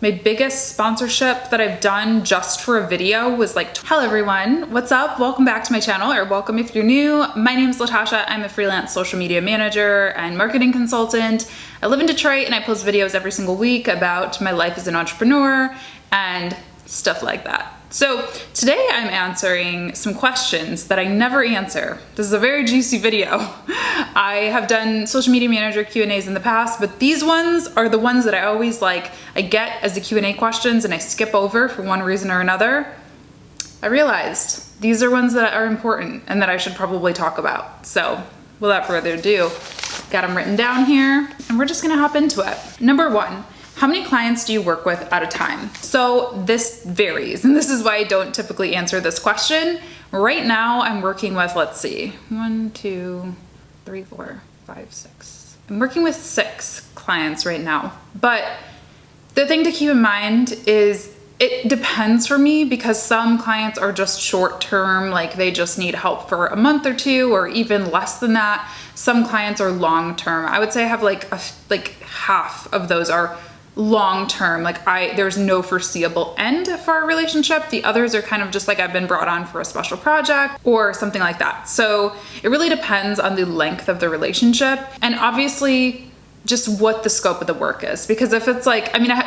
My biggest sponsorship that I've done just for a video was like, hello everyone, what's up? Welcome back to my channel, or welcome if you're new. My name is Latasha. I'm a freelance social media manager and marketing consultant. I live in Detroit and I post videos every single week about my life as an entrepreneur and stuff like that. So today I'm answering some questions that I never answer. This is a very juicy video. I have done social media manager Q&As in the past, but these ones are the ones that I always I get as the Q&A questions and I skip over for one reason or another. I realized these are ones that are important and that I should probably talk about. So without further ado, got them written down here and we're just gonna hop into it. Number one, how many clients do you work with at a time? So this varies, and this is why I don't typically answer this question. Right now, I'm working with, let's see, 1, 2, 3, 4, 5, 6. I'm working with 6 clients right now. But the thing to keep in mind is it depends for me because some clients are just short term, like they just need help for a month or two, or even less than that. Some clients are long term. I would say I have like half of those are long term, there's no foreseeable end for our relationship. The others are kind of just like I've been brought on for a special project or something like that. So it really depends on the length of the relationship and obviously just what the scope of the work is. Because if it's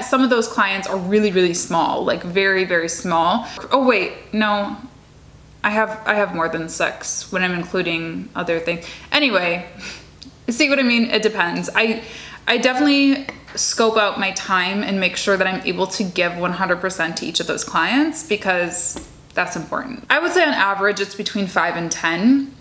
some of those clients are really, really small, like very, very small. Oh wait, no, I have more than 6 when I'm including other things. Anyway, see what I mean? It depends. I definitely scope out my time and make sure that I'm able to give 100% to each of those clients because that's important. I would say on average it's between 5 and 10,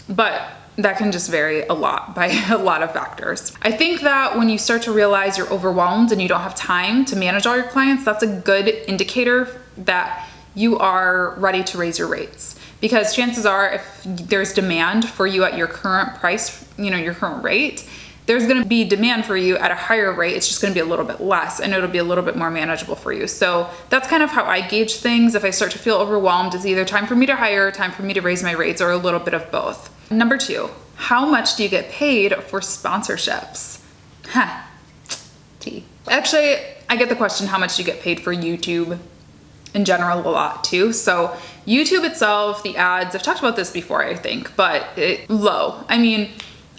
but that can just vary a lot by a lot of factors. I think that when you start to realize you're overwhelmed and you don't have time to manage all your clients, that's a good indicator that you are ready to raise your rates. Because chances are if there's demand for you at your current price, your current rate, there's gonna be demand for you at a higher rate. It's just gonna be a little bit less and it'll be a little bit more manageable for you. So that's kind of how I gauge things. If I start to feel overwhelmed, it's either time for me to hire, time for me to raise my rates, or a little bit of both. Number 2, how much do you get paid for sponsorships? Actually, I get the question, how much do you get paid for YouTube in general a lot too. So YouTube itself, the ads, I've talked about this before, I think, but low.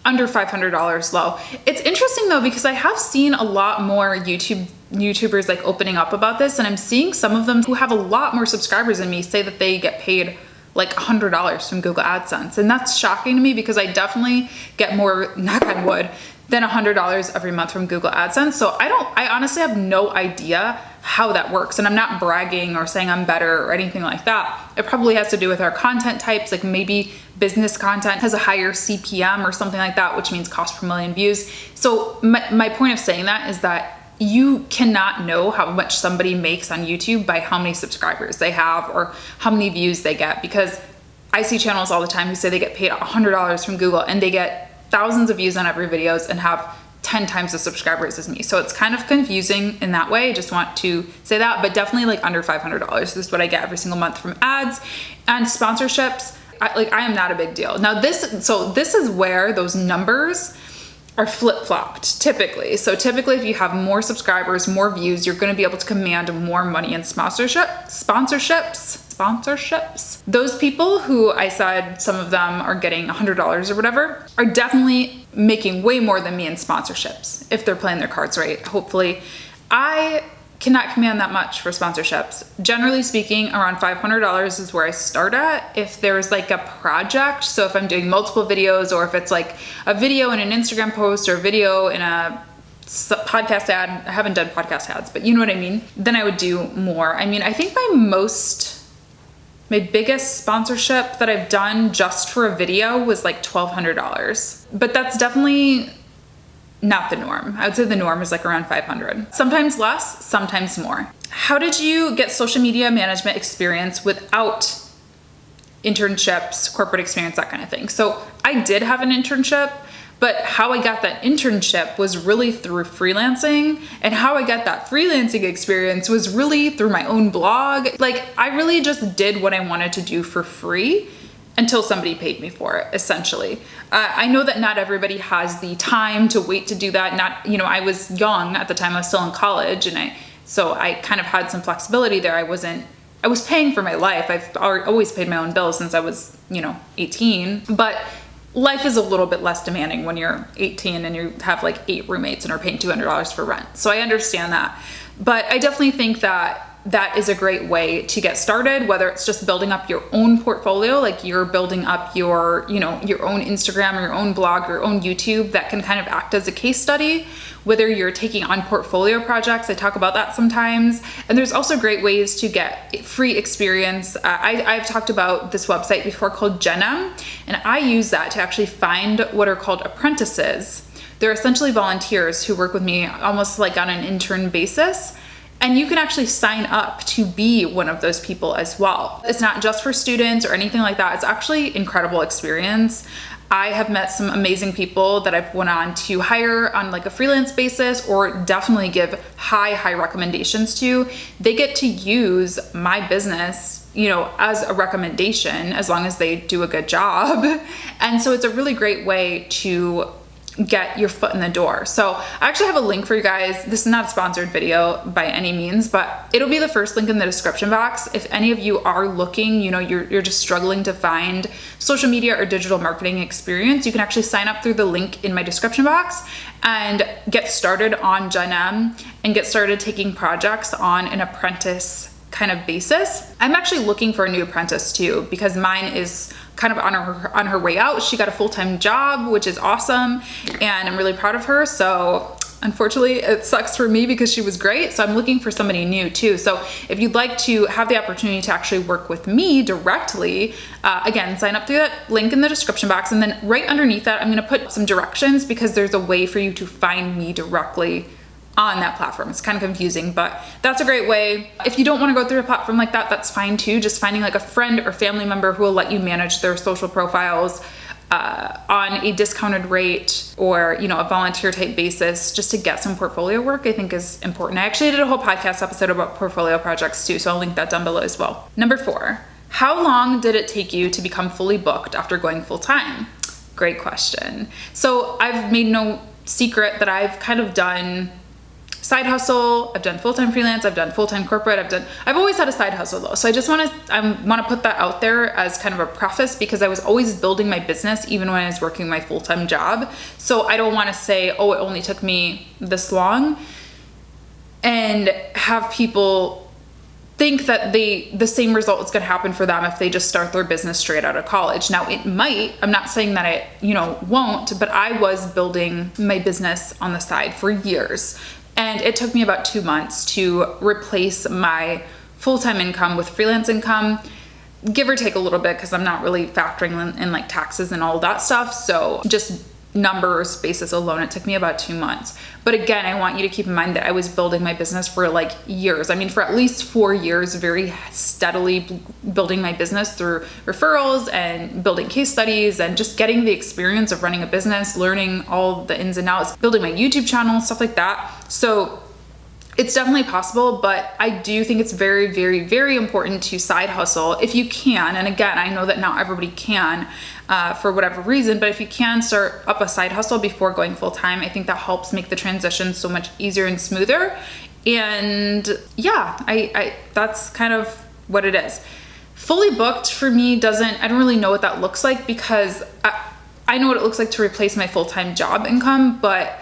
Under $500 low. It's interesting though, because I have seen a lot more YouTubers opening up about this, and I'm seeing some of them who have a lot more subscribers than me say that they get paid like $100 from Google AdSense. And that's shocking to me because I definitely get more, knock on wood, than $100 every month from Google AdSense. So I honestly have no idea how that works. And I'm not bragging or saying I'm better or anything like that. It probably has to do with our content types, like maybe business content has a higher CPM or something like that, which means cost per million views. So my point of saying that is that you cannot know how much somebody makes on YouTube by how many subscribers they have or how many views they get, because I see channels all the time who say they get paid $100 from Google and they get thousands of views on every videos and have 10 times the subscribers as me. So it's kind of confusing in that way. I just want to say that, but definitely under $500. This is what I get every single month from ads and sponsorships. I am not a big deal. Now this is where those numbers are flip-flopped typically. So typically if you have more subscribers, more views, you're gonna be able to command more money in sponsorships. Those people who I said some of them are getting $100 or whatever are definitely making way more than me in sponsorships if they're playing their cards right, hopefully. I cannot command that much for sponsorships. Generally speaking, around $500 is where I start at. If there's a project, so if I'm doing multiple videos, or if it's like a video in an Instagram post or a video in a podcast ad, I haven't done podcast ads, but you know what I mean, then I would do more. I think my biggest sponsorship that I've done just for a video was like $1,200, but that's definitely not the norm. I would say the norm is around 500. Sometimes less, sometimes more. How did you get social media management experience without internships, corporate experience, that kind of thing? So I did have an internship, but how I got that internship was really through freelancing, and how I got that freelancing experience was really through my own blog. I really just did what I wanted to do for free until somebody paid me for it, essentially. I know that not everybody has the time to wait to do that. I was young at the time, I was still in college, and So I kind of had some flexibility there. I was paying for my life. I've always paid my own bills since I was, 18, but life is a little bit less demanding when you're 18 and you have like 8 roommates and are paying $200 for rent. So I understand that. But I definitely think that that is a great way to get started, whether it's just building up your own portfolio, like you're building up your, your own Instagram or your own blog or your own YouTube that can kind of act as a case study, whether you're taking on portfolio projects. I talk about that sometimes. And there's also great ways to get free experience. I've talked about this website before called Genem, and I use that to actually find what are called apprentices. They're essentially volunteers who work with me almost like on an intern basis. And you can actually sign up to be one of those people as well. It's not just for students or anything like that. It's actually incredible experience. I have met some amazing people that I've went on to hire on like a freelance basis, or definitely give high recommendations to. They get to use my business, as a recommendation, as long as they do a good job. And so it's a really great way to get your foot in the door. So I actually have a link for you guys. This is not a sponsored video by any means, but it'll be the first link in the description box. If any of you are looking, you're just struggling to find social media or digital marketing experience, you can actually sign up through the link in my description box and get started on Genem and get started taking projects on an apprentice kind of basis. I'm actually looking for a new apprentice too, because mine is kind of on her way out. She got a full-time job, which is awesome, and I'm really proud of her. So unfortunately, it sucks for me because she was great. So I'm looking for somebody new too. So if you'd like to have the opportunity to actually work with me directly, again, sign up through that link in the description box. And then right underneath that, I'm gonna put some directions, because there's a way for you to find me directly on that platform. It's kind of confusing, but that's a great way. If you don't want to go through a platform like that, that's fine too. Just finding like a friend or family member who will let you manage their social profiles on a discounted rate, or a volunteer type basis, just to get some portfolio work, I think is important. I actually did a whole podcast episode about portfolio projects too, so I'll link that down below as well. Number 4, how long did it take you to become fully booked after going full time? Great question. So I've made no secret that I've kind of done side hustle, I've done full-time freelance, I've done full-time corporate, I've always had a side hustle though. So I just want to put that out there as kind of a preface, because I was always building my business even when I was working my full-time job. So I don't want to say, oh, it only took me this long, and have people think that the same result is going to happen for them if they just start their business straight out of college. Now it might, I'm not saying that it, won't, but I was building my business on the side for years. And it took me about 2 months to replace my full-time income with freelance income, give or take a little bit, because I'm not really factoring in like taxes and all of that stuff. So just numbers basis alone, it took me about 2 months. But again, I want you to keep in mind that I was building my business for like years. I mean, for at least 4 years, very steadily building my business through referrals and building case studies and just getting the experience of running a business, learning all the ins and outs, building my YouTube channel, stuff like that. So it's definitely possible, but I do think it's very important to side hustle if you can. And again, I know that not everybody can for whatever reason, but if you can start up a side hustle before going full time, I think that helps make the transition so much easier and smoother. And yeah, I that's kind of what it is. Fully booked for me I don't really know what that looks like, because I know what it looks like to replace my full-time job income, but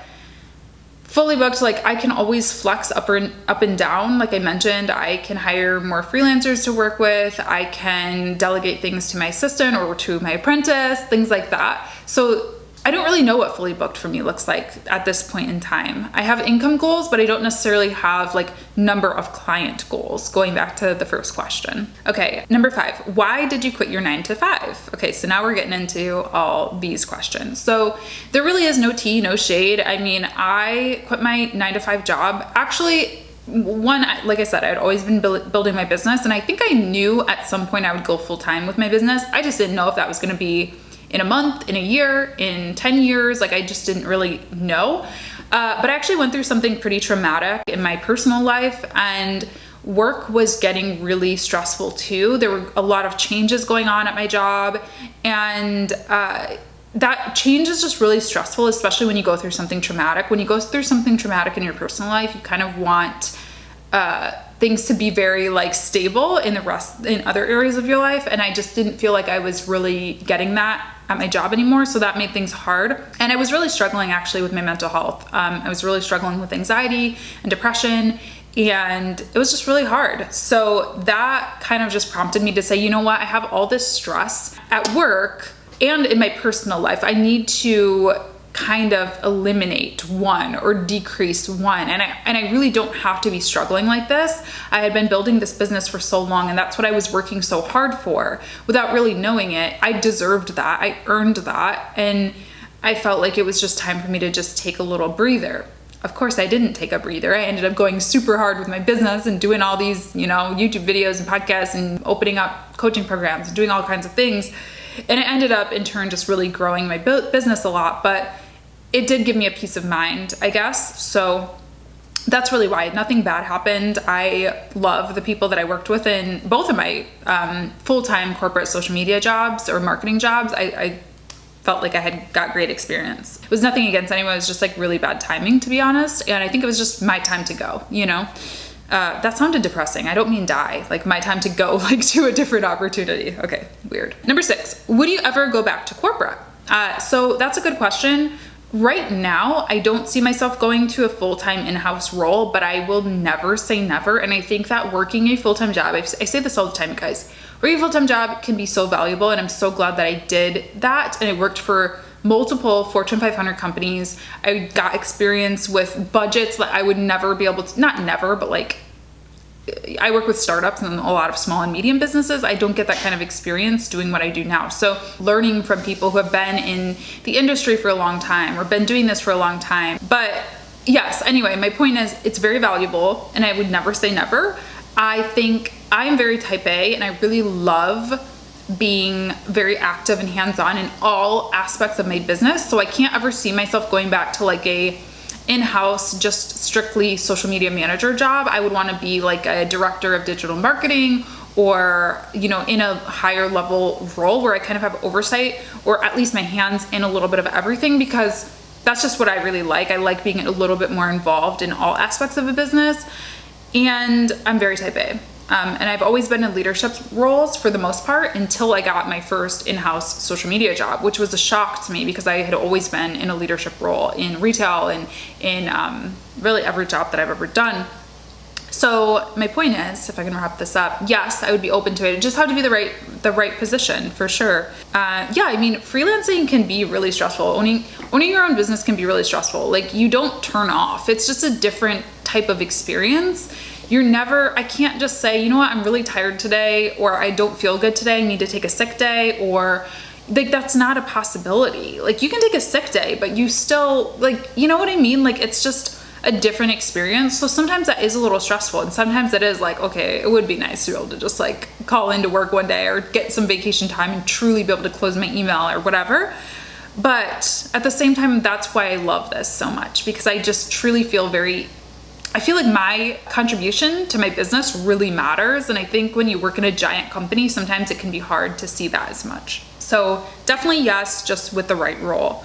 fully booked, like I can always flex up and down. Like I mentioned, I can hire more freelancers to work with. I can delegate things to my assistant or to my apprentice, things like that. So I don't really know what fully booked for me looks like at this point in time. I have income goals, but I don't necessarily have like number of client goals, going back to the first question. Okay, number 5, why did you quit your 9 to 5? Okay, so now we're getting into all these questions. So there really is no tea, no shade. I mean, I quit my 9 to 5 job. Actually, like I said, I'd always been building my business, and I think I knew at some point I would go full time with my business. I just didn't know if that was gonna be in a month, in a year, in 10 years, like I just didn't really know. But I actually went through something pretty traumatic in my personal life, and work was getting really stressful too. There were a lot of changes going on at my job, and that change is just really stressful, especially when you go through something traumatic. When you go through something traumatic in your personal life, you kind of want things to be very like stable in other areas of your life. And I just didn't feel like I was really getting that at my job anymore. So that made things hard. And I was really struggling actually with my mental health. I was really struggling with anxiety and depression, and it was just really hard. So that kind of just prompted me to say, you know what, I have all this stress at work and in my personal life. I need to kind of eliminate one or decrease one. And I really don't have to be struggling like this. I had been building this business for so long, and that's what I was working so hard for without really knowing it. I deserved that. I earned that. And I felt like it was just time for me to just take a little breather. Of course, I didn't take a breather. I ended up going super hard with my business and doing all these, YouTube videos and podcasts and opening up coaching programs and doing all kinds of things. And it ended up in turn just really growing my business a lot, but it did give me a peace of mind, I guess. So that's really why. Nothing bad happened. I love the people that I worked with in both of my full-time corporate social media jobs or marketing jobs. I felt like I had got great experience. It was nothing against anyone. It was just like really bad timing, to be honest. And I think it was just my time to go, That sounded depressing. I don't mean die, like my time to go, like to a different opportunity. Okay, weird. Number 6, would you ever go back to corporate? So that's a good question. Right now, I don't see myself going to a full-time in-house role, but I will never say never. And I think that working a full-time job, I say this all the time, guys, working a full-time job can be so valuable. And I'm so glad that I did that. And I worked for multiple Fortune 500 companies. I got experience with budgets that I would never be able to, not never, but like I work with startups and a lot of small and medium businesses. I don't get that kind of experience doing what I do now. So learning from people who have been in the industry for a long time or been doing this for a long time. But yes, anyway, my point is it's very valuable and I would never say never. I think I'm very type A and I really love being very active and hands-on in all aspects of my business. So I can't ever see myself going back to like a in-house, just strictly social media manager job. I would want to be like a director of digital marketing or, in a higher level role where I kind of have oversight or at least my hands in a little bit of everything, because that's just what I really like. I like being a little bit more involved in all aspects of a business, and I'm very type A. And I've always been in leadership roles for the most part until I got my first in-house social media job, which was a shock to me because I had always been in a leadership role in retail and in really every job that I've ever done. So my point is, if I can wrap this up, yes, I would be open to it. It just had to be the right position for sure. Freelancing can be really stressful. Owning your own business can be really stressful. Like you don't turn off. It's just a different type of experience. I can't just say, you know what, I'm really tired today, or I don't feel good today, I need to take a sick day, or like that's not a possibility. Like you can take a sick day, but you still you know what I mean? Like it's just a different experience. So sometimes that is a little stressful, and sometimes it is like, okay, it would be nice to be able to just like call into work one day or get some vacation time and truly be able to close my email or whatever. But at the same time, that's why I love this so much, because I just truly feel I feel like my contribution to my business really matters. And I think when you work in a giant company, sometimes it can be hard to see that as much. So definitely yes, just with the right role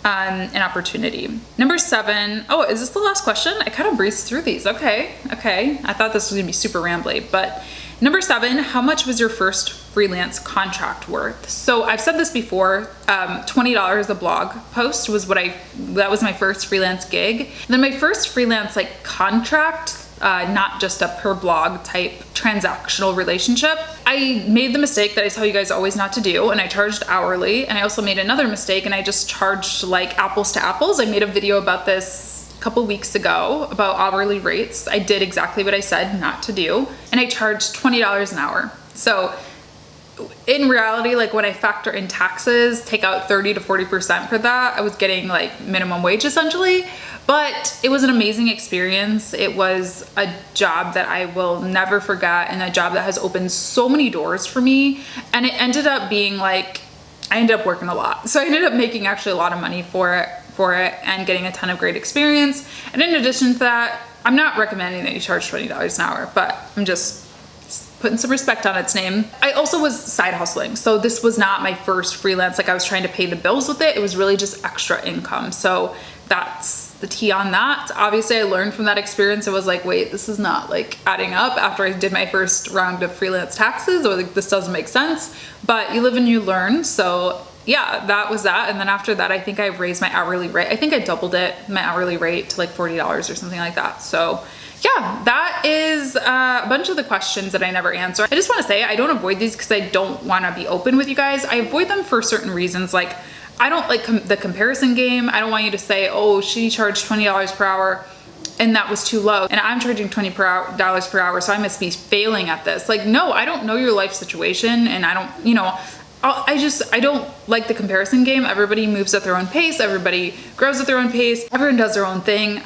and opportunity. Number 7. Oh, is this the last question? I kind of breezed through these. Okay. I thought this was gonna be super rambly, but number 7, how much was your first freelance contract worth? So I've said this before, $20 a blog post that was my first freelance gig. And then my first freelance contract, not just a per blog type transactional relationship, I made the mistake that I tell you guys always not to do, and I charged hourly. And I also made another mistake, and I just charged like apples to apples. I made a video about this couple weeks ago about hourly rates. I did exactly what I said not to do, and I charged $20 an hour. So in reality, like when I factor in taxes, take out 30 to 40% for that, I was getting like minimum wage essentially. But it was an amazing experience. It was a job that I will never forget, and a job that has opened so many doors for me. And it ended up being like, I ended up working a lot. So I ended up making actually a lot of money for it and getting a ton of great experience. And in addition to that, I'm not recommending that you charge $20 an hour, but I'm just putting some respect on its name. I also was side hustling. So this was not my first freelance. Like I was trying to pay the bills with it. It was really just extra income. So that's the tea on that. Obviously I learned from that experience. I was like, wait, this is not like adding up after I did my first round of freelance taxes, or like this doesn't make sense, but you live and you learn. So yeah, that was that. And then after that, I think I raised my hourly rate. I think I doubled it, my hourly rate, to like $40 or something like that. So yeah, that is a bunch of the questions that I never answer. I just want to say I don't avoid these because I don't want to be open with you guys. I avoid them for certain reasons. Like, I don't like the comparison game. I don't want you to say, oh, she charged $20 per hour and that was too low, and I'm charging $20 per hour, so I must be failing at this. Like, no, I don't know your life situation, and I don't, you know, I don't like the comparison game. Everybody moves at their own pace. Everybody grows at their own pace. Everyone does their own thing.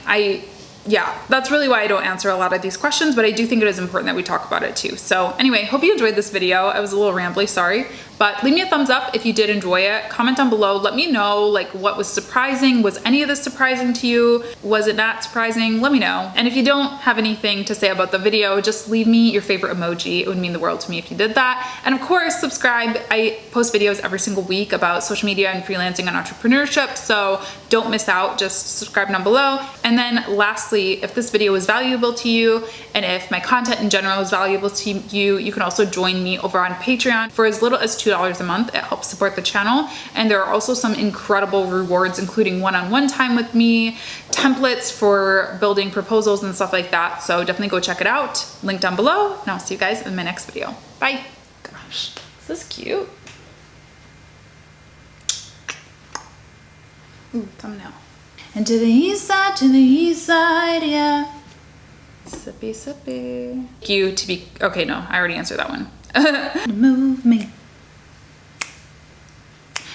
Yeah, that's really why I don't answer a lot of these questions, but I do think it is important that we talk about it too. So anyway, hope you enjoyed this video. I was a little rambly, sorry, but leave me a thumbs up if you did enjoy it. Comment down below, let me know like what was surprising. Was any of this surprising to you? Was it not surprising? Let me know. And if you don't have anything to say about the video, just leave me your favorite emoji. It would mean the world to me if you did that. And of course, subscribe. I post videos every single week about social media and freelancing and entrepreneurship, so don't miss out. Just subscribe down below. And then lastly, if this video was valuable to you and if my content in general is valuable to you, you can also join me over on Patreon for as little as $2 a month. It helps support the channel. And there are also some incredible rewards, including one-on-one time with me, templates for building proposals and stuff like that. So definitely go check it out. Link down below, and I'll see you guys in my next video. Bye. Gosh, is this cute? Ooh, thumbnail. And to the east side, yeah. Sippy, sippy. You to be, okay, no, I already answered that one. Move me.